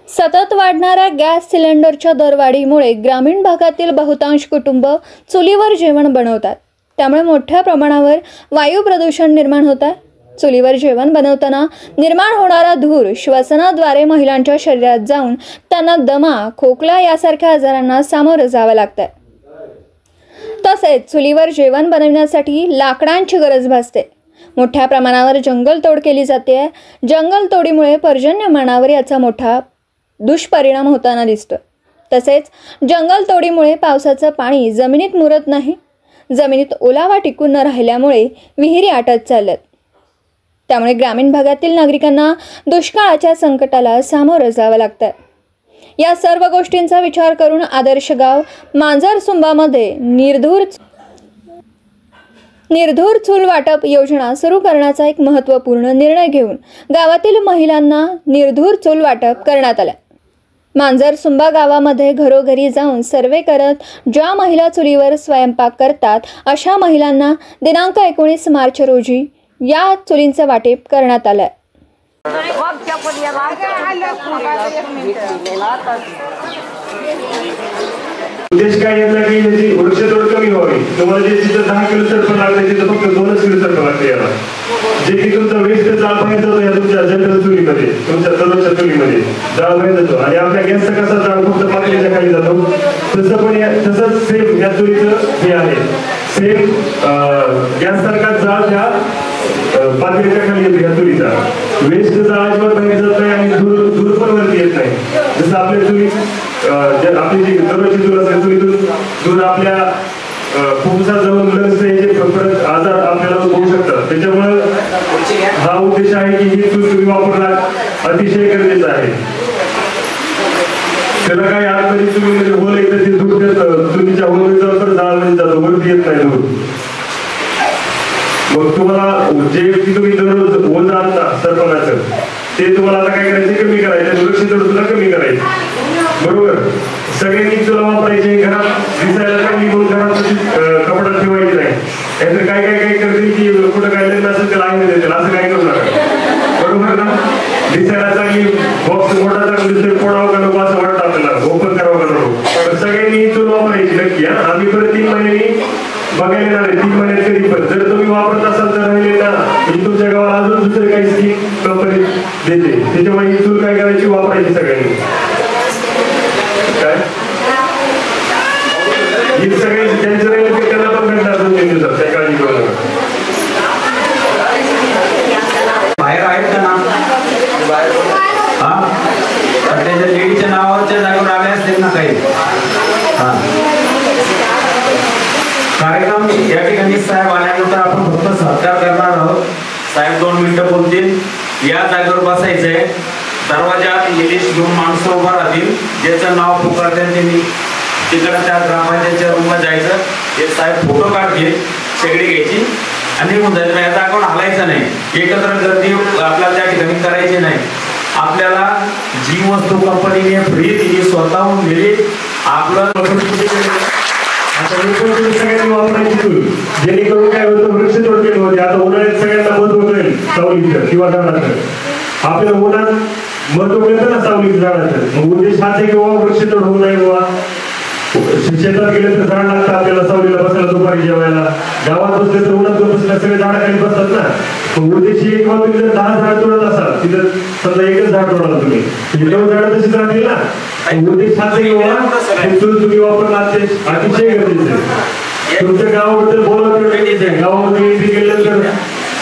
सतत वाढणाऱ्या गॅस सिलेंडरच्या दरवाढीमुळे ग्रामीण भागातील बहुतांश कुटुंब चुलीवर जेवण बनवतात. त्यामुळे मोठ्या प्रमाणावर वायू प्रदूषण निर्माण होत आहे. चुलीवर जेवण बनवताना निर्माण होणारा धूर श्वसनाद्वारे महिलांच्या शरीरात जाऊन त्यांना दमा, खोकला यासारख्या आजारांना सामोरं जावं लागतं. तसेच चुलीवर जेवण बनवण्यासाठी लाकडांची गरज भासते. मोठ्या प्रमाणावर जंगलतोड केली जाते. जंगलतोडीमुळे पर्जन्यमानावर याचा मोठा दुष्परिणाम होताना दिसतो. तसेच जंगलतोडीमुळे पावसाचं पाणी जमिनीत मुरत नाही. जमिनीत ओलावा टिकून न राहिल्यामुळे विहिरी आटत चालल्यात. त्यामुळे ग्रामीण भागातील नागरिकांना दुष्काळाच्या संकटाला सामोरं जावं लागतं. या सर्व गोष्टींचा विचार करून आदर्श गाव मांजरसुंबामध्ये निर्धूर चूल वाटप योजना सुरू करण्याचा एक महत्त्वपूर्ण निर्णय घेऊन गावातील महिलांना निर्धूर चूल वाटप करण्यात आले. मांजरसुंबा गावामध्ये घरोघरी जाऊन सर्वे करत ज्या महिला चुलीवर स्वयंपाक करतात अशा महिलांना दिनांक 19 मार्च रोजी या चुलींचे वाटप करण्यात आले. उद्देश काय याचा की याची वृक्षतोड कमी व्हावी. तुम्हाला जे तिथं 10 किलो सरपण लागले तिथं फक्त 2 किलो सरपण लागते याला. जे की तुमचा वेस्ट जाळ बाहेर जातो या तुमच्या जनरल चुलीमध्ये, तुमच्या दररोजच्या चुलीमध्ये जाळ बाहेर जातो. आणि आपल्या गॅसचा कसा जाळ फक्त पातळीच्या खाली जातो तसं पण तसंच सेम या चुलीचं हे आहे. सेम गॅस सारखा जाळ त्या पातळीच्या खाली येतो या चुलीचा. वेस्ट जाळ अजिबात बाहेर जात नाही आणि धूर पण वरती येत नाही. जसं आपल्या चुली आपली जी दररोजची चूल असते चुलीतून दूर आपल्या फुफ्फुसात जाऊन लंग्स परत आजार आपल्याला होऊ शकतात. त्याच्यामुळे हा उद्देश आहे की ही चूल तुम्ही वापरणं अतिशय गरजेचं आहे. त्याला काही आतमध्ये चुलीमध्ये होल येतं ते दूर देत चुलीच्या होल तर जाळमध्ये जातो, वरती येत नाही दूर. मग तुम्हाला जे तुम्ही दररोज ओझं आणता सरपणाचं ते तुम्हाला आता काय करायचं, कमी करायचं. वृक्षतोड सुद्धा कमी करायची. बरोबर, सगळ्यांनी चुला वापरायचे. घरात दिसायला चांगली म्हणून घरात कपड्यात ठेवायची नाही. नाहीतर काय काय काय करतील की कुठं काय लग्न असेल त्याला आहे देतील, असं काय करू नका. बरोबर ना, दिसायला चांगली बॉक्स मोठा चांगली दिसतोय, फोडावं का नको असं वाटतं आपल्याला, ओपन करावं का नको. तर सगळ्यांनी चूल वापरायची नक्की. आम्ही परत 3 महिन्यांनी बघायला येणार आहे. 3 महिन्यात कधी पण जर तुम्ही वापरत असाल तर राहिले ना म्हणजे तुमच्या गावाला अजून दुसरे काही स्कीम कंपनी देते. त्याच्यामुळे ही चूल काय करायची, वापरायची सगळ्यांनी. काय ही सगळे त्यांचं राहिले त्यांना पण भेटणार 2-3 दिवसात, काही काळजी करू नका. बाहेर आहेत का ना हा त्याच्या लेडीच्या नावावरच्या जागेवर आले असतील ना काही. हा कार्यक्रम या ठिकाणी साहेब आल्यानंतर आपण फक्त सत्कार करणार आहोत. साहेब 2 मिनिटं बोलतील. या जागेवर बसायचंय. दरवाजात लेडीज घेऊन माणसं उभा राहतील. ज्याचं नाव पुकारतील त्यांनी तिकडं त्या ग्रामपंचायतच्या रूमला जायचं. हे साहेब फोटो काढतील, शेगडी घ्यायची आणि निघून जायचं. याचा अकाउंट हलायचं नाही. एकत्र गर्दी आपल्याला त्या ठिकाणी करायची नाही. आपल्याला जी वस्तू कंपनीने फ्री दिली, स्वतःहून दिली, आपलं सगळ्यांनी वापरायची चूल. जेणेकरून काय होतं, वृक्षतोड केली होती. आता उन्हाळ्यात सगळ्यांना महत्व मिळेल सावलीचं किंवा झाडाचं. आपल्याला उन्हात महत्व मिळतं ना सावलीचं झाडाचं. मग उद्देश हाच आहे की बाबा वृक्षतोड होऊ नये. बाबा शेतात गेले तर झाड लागतं आपल्याला सावलीला बसायला, दुपारी जेवायला. गावात बसले तर उन्हात बसल्या सगळे झाडाखाली बसतात ना. मग उद्देश हे किंवा तुम्ही जर 10 झाड तोडत असाल तिथं समजा एकच झाड तोडाल तुम्ही, 9 झाडं तशीच राहतील ना. उद्देश हाच आहे की बाबा चूल तुम्ही वापरणं अतिशय गरजेचं आहे. तुमच्या गावाबद्दल बोलायचं गावामध्ये एंट्री केलं तर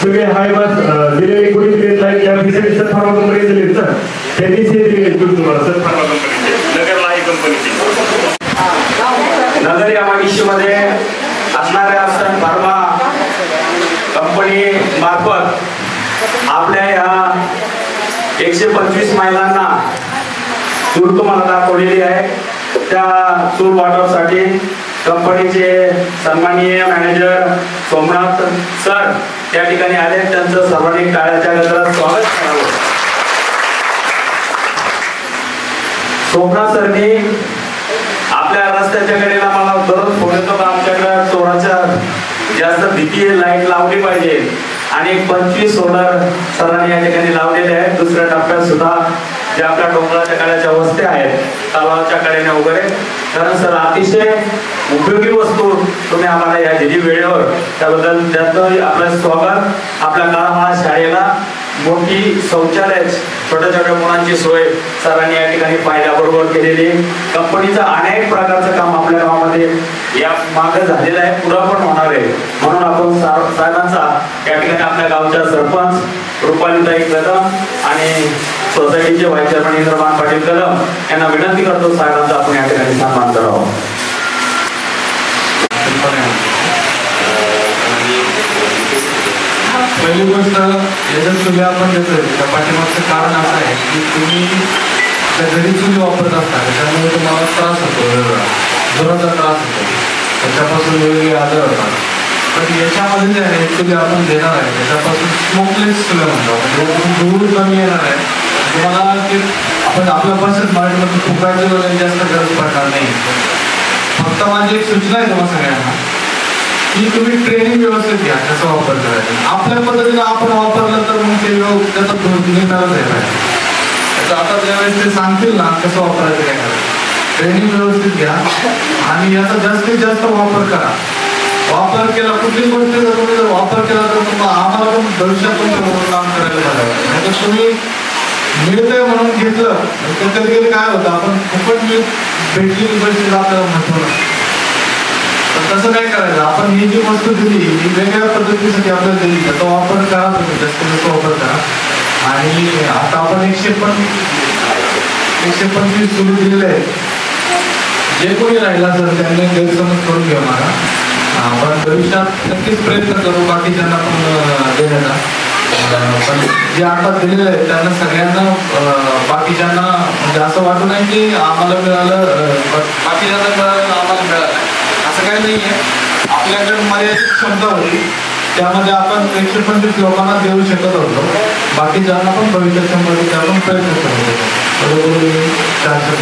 सगळे हाय बास दिलेले कोणी दिले लाईट या फॅसिलिटी सर फार्मा कंपनी दिलेत ना, त्यांनीच हे दिले तुम्हाला सर फार्मा कंपनीचे, नगर लाई कंपनीचे. नगर या मागिशीमध्ये असणाऱ्या सन फार्मा कंपनी मार्फत आपल्या या 125 महिलांना चूल तुम्हाला दाखवलेली आहे. त्या चूल वाटपासाठी कंपनीचे सन्माननीय मॅनेजर सोमनाथ सर त्या ठिकाणी आले. त्यांचं सर्वांनी टाळ्याच्या गजरात स्वागत करावं. सोमनाथ सरनी आपल्या रस्त्याच्या कडेला मला दररोज फोन येतो का किती लाईट लावली पाहिजे आणि 25 सोलर सरांनी या ठिकाणी लावलेले आहेत. दुसऱ्या टप्प्यात सुद्धा ज्या आपल्या डोंगराच्या कड्याच्या वस्त्या आहेत तलावाच्या कडेने वगैरे, कारण सर अतिशय उपयोगी वस्तू तुम्ही आम्हाला या दिली वेळेवर, त्याबद्दल त्याचं आपलं स्वागत. आपल्या काळामाळा शाळेला मोठी शौचालय छोट्या छोट्या मुलांची सोय सरांनी या ठिकाणी पाहिल्याबरोबर केलेली. कंपनीचं अनेक प्रकारचं काम आपल्या गावामध्ये या मागे झालेलं आहे, पुढं पण होणार आहे. म्हणून आपण साहेबांचा या ठिकाणी आपल्या गावच्या सरपंच रुपालीताई कदम आणि सोसायटीचे व्हाईस चेअरमन इंद्रमान पाटील कदम यांना विनंती करतो साहेबांचा आपण या ठिकाणी सन्मान करावा. पहिली गोष्ट याच्यात चुली आपण देतोय त्या पाठीमागचं कारण असं आहे की तुम्ही त्या घरी चुली वापरत असता त्यामुळे तुम्हाला त्रास होतो, जोराचा त्रास होतो, त्याच्यापासून वेगवेगळे आजार होतात. पण याच्यामध्ये जे आहे चुली आपण देणार आहे त्याच्यापासून स्मोकलेस चुल्या म्हणतो, म्हणजे धूर कमी येणार आहे. तुम्हाला की आपण आपल्या बसच मराठीमध्ये फुकायची वगैरे जास्त गरज पडणार नाही. फक्त माझी एक सूचना आहे तुम्हाला सगळ्यांना की तुम्ही ट्रेनिंग व्यवस्थित घ्या त्याचा वापर करायचा. आपल्या पद्धतीने आपण वापरलं तर मग ते त्याचा निघणारच आहे. आता ज्यावेळेस ते सांगतील ना कसं वापरायचं काय करायचं, ट्रेनिंग व्यवस्थित घ्या आणि याचा जास्तीत जास्त वापर करा. वापर केला कुठली गोष्ट जर तुम्ही जर वापर केला तर तुम्हाला आम्हाला पण भविष्यात तुमच्याबरोबर काम करायला पाहिजे. नाही तर तुम्ही मिळतंय म्हणून घेतलं तर कधी कधी काय होतं आपण फुकट भेटलेली पैसे आपल्याला महत्व नसतं. तसं काय करायचं, आपण ही जी वस्तू दिली ही वेगळ्या पद्धतीसाठी आपल्याला दिली त्याचा वापर करा, तुम्ही जास्त जास्त वापर करा. आणि आता आपण 125 चुली दिलेले आहेत. जे कोणी राहिला सर त्यांनी गैरसमज करून घ्या मला. आपण भविष्यात नक्कीच प्रयत्न करू बाकीच्यांना पण देण्याचा. पण जे आता दिलेले आहेत त्यांना सगळ्यांना बाकीच्यांना म्हणजे असं वाटू नाही की आम्हाला मिळालं बाकीच्यांना मिळालं आम्हाला मिळालं असं काही नाही आहे. आपल्याकडे मर्यादित क्षमता होती त्यामध्ये आपण 125 लोकांना देऊ शकत होतो, बाकीच्यांना पण भविष्यात 100 आपण प्रयत्न करत होतो. बरोबर 400